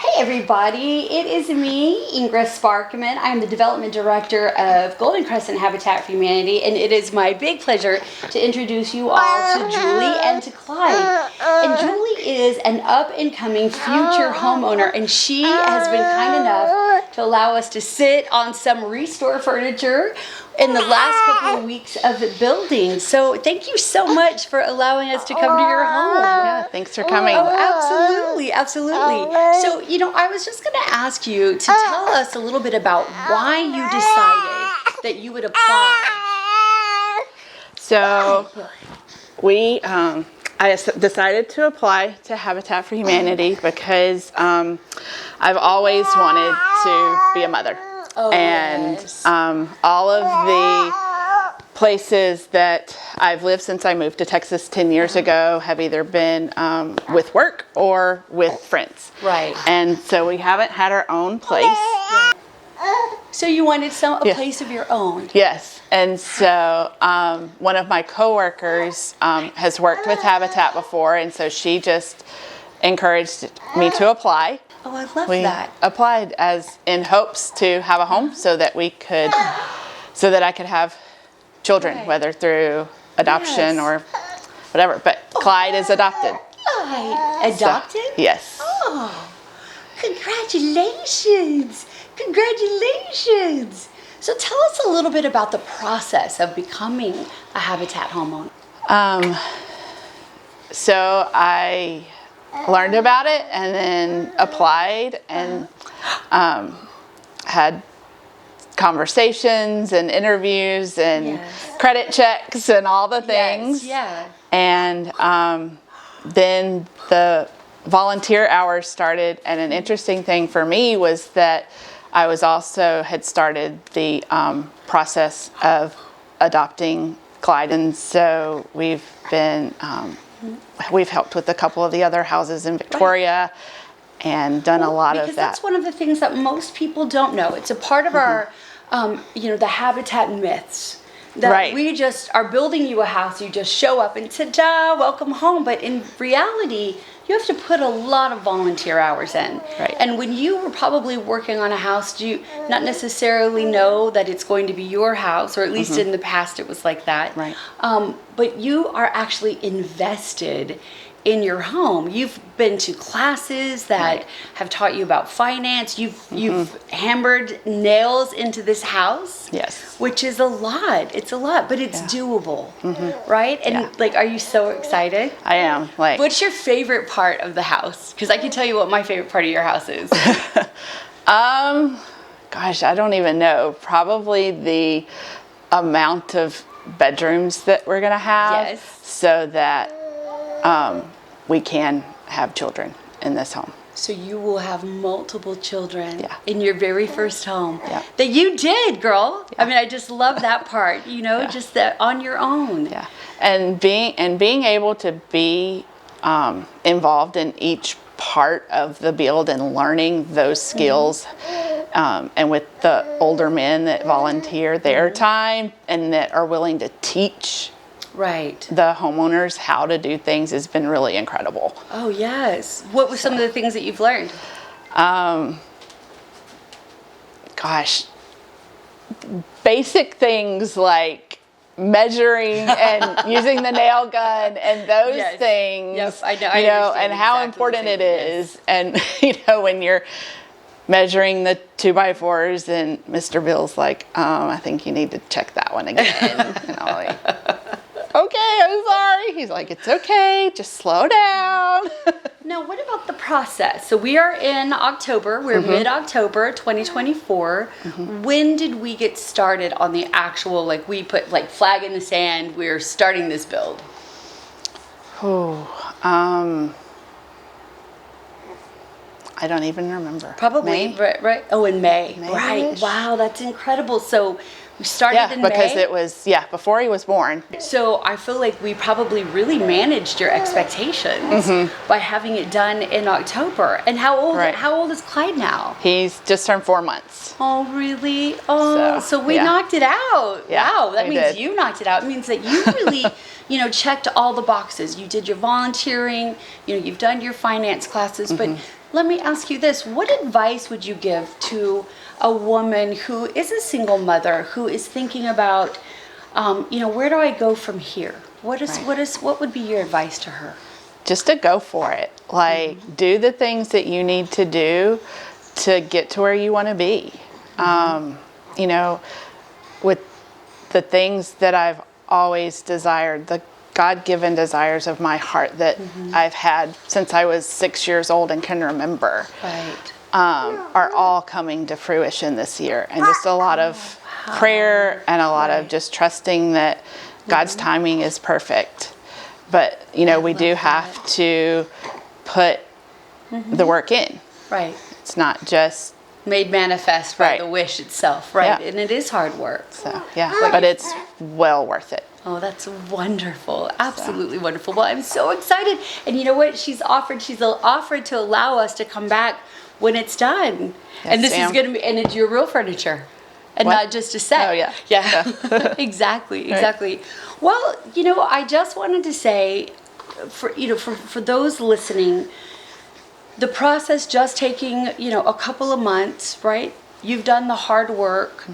Hey everybody, it is me, Ingrid Sparkman. I'm the Development Director of Golden Crescent Habitat for Humanity, and it is my big pleasure to introduce you all to Julie and to Clyde. And Julie is an up-and-coming future homeowner, and she has been kind enough to allow us to sit on some Restore furniture in the last couple of weeks of the building. So thank you so much for allowing us to come to your home. Yeah, thanks for coming. Oh, absolutely, absolutely. So, I was just going to ask you to tell us a little bit about why you decided that you would apply. So, I decided to apply to Habitat for Humanity because I've always wanted to be a mother. Oh, and yes. All of the places that I've lived since I moved to Texas 10 years ago have either been with work or with friends. Right. And so we haven't had our own place. Right. So you wanted a place of your own. Yes. And so one of my coworkers has worked with Habitat before, and so she just encouraged me to apply. Oh, I love We that. applied as in hopes to have a home so that I could have children, Right. whether through adoption Yes. or whatever. But Clyde is adopted. Adopted? So, yes. Oh, congratulations. Congratulations. So tell us a little bit about the process of becoming a Habitat homeowner. So I learned about it and then applied and had conversations and interviews and Yes. credit checks and all the things. Yes, yeah. And then the volunteer hours started, and an interesting thing for me was that I had started the process of adopting Clyde, and so we've helped with a couple of the other houses in Victoria and done a lot of that. Because that's one of the things that most people don't know. It's a part of our, the Habitat myths. That Right. we just are building you a house, you just show up and ta-da, welcome home. But in reality, you have to put a lot of volunteer hours in. Right. And when you were probably working on a house, do you not necessarily know that it's going to be your house, or at least in the past it was like that. Right. But you are actually invested in your home. You've been to classes that have taught you about finance. You've hammered nails into this house. Yes. Which is a lot. It's a lot, but it's doable, right? And are you so excited? I am. What's your favorite part of the house? Because I can tell you what my favorite part of your house is. Gosh, I don't even know. Probably the amount of bedrooms that we're gonna have, Yes. so that we can have children in this home. So you will have multiple children Yeah. in your very first home. Yeah. That you did, girl. Yeah. I mean, I just love that part, just that on your own. Yeah, and being able to be involved in each part of the build and learning those skills, and with the older men that volunteer their time and that are willing to teach Right. the homeowners how to do things has been really incredible. Oh, yes. What were some of the things that you've learned? Gosh, basic things like measuring and using the nail gun and those Yes. things. Yep, I know. I understand and how exactly important the it same, is. And when you're measuring the 2x4s and Mr. Bill's like, I think you need to check that one again. And I'm like, okay, I'm sorry. He's like, it's okay, just slow down. Now, what about the process? So we are in October. We're mid-October 2024. When did we get started on the actual, we put flag in the sand, we're starting this build? I don't even remember. Probably, May? right? Oh, in May. May-ish? Right. Wow, that's incrable. So we started in May. because it was, before he was born. So I feel like we probably really managed your expectations by having it done in October. And how old is Clyde now? He's just turned 4 months. Oh, really? Oh, so we knocked it out. Yeah, Wow, that we means did. you knocked it out. It means that you really checked all the boxes. You did your volunteering, you've done your finance classes, but let me ask you this. What advice would you give to a woman who is a single mother, who is thinking about, where do I go from here? What would be your advice to her? Just to go for it. Like, do the things that you need to do to get to where you want to be. With the things that I've always desired, the God-given desires of my heart that I've had since I was 6 years old and can remember, are all coming to fruition this year. And just a lot of prayer and a lot of just trusting that God's timing is perfect. But, we do have to put the work in. Right. It's not just made manifest by the wish itself, right? Yeah. And it is hard work. So, but it's well worth it. Oh, that's wonderful. Absolutely wonderful. Well, I'm so excited. And you know what? She's offered to allow us to come back when it's done. Yes, and this is going to be, and it's your real furniture. And not just a set. Oh, yeah. Yeah. Exactly. Right. Well, I just wanted to say, for those listening, the process just taking, a couple of months, right? You've done the hard work,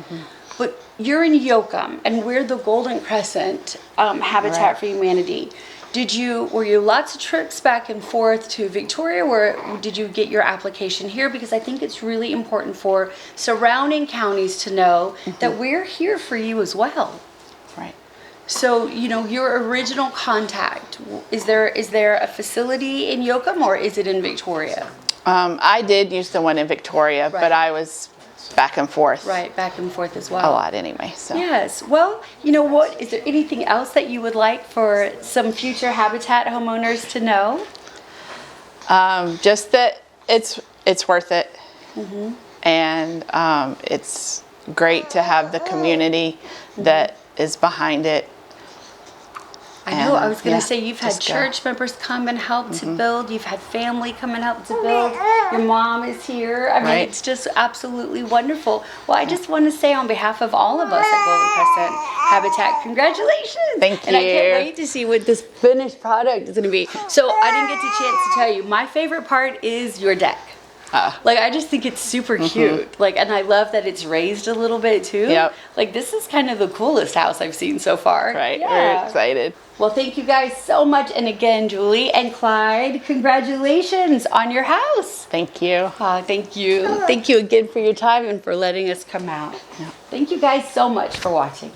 but you're in Yoakum, and we're the Golden Crescent Habitat for Humanity. Were you lots of trips back and forth to Victoria, or did you get your application here? Because I think it's really important for surrounding counties to know that we're here for you as well. Right. So, your original contact, is there a facility in Yoakum, or is it in Victoria? I did use the one in Victoria, but I was back and forth. Right, back and forth as well. A lot anyway. So. Yes. Well, you know what? Is there anything else that you would like for some future Habitat homeowners to know? Just that it's worth it. And it's great to have the community that is behind it. I know. I was going to say, you've had church members come and help to build. You've had family come and help to build. Your mom is here. I mean, it's just absolutely wonderful. Well, I just want to say on behalf of all of us at Golden Crescent Habitat, congratulations. Thank you. And I can't wait to see what this finished product is going to be. So I didn't get the chance to tell you, my favorite part is your deck. I just think it's super cute. And I love that it's raised a little bit too. Yep. This is kind of the coolest house I've seen so far. Right. Yeah. We're excited. Well, thank you guys so much. And again, Julie and Clyde, congratulations on your house. Thank you. Thank you. Thank you again for your time and for letting us come out. Thank you guys so much for watching.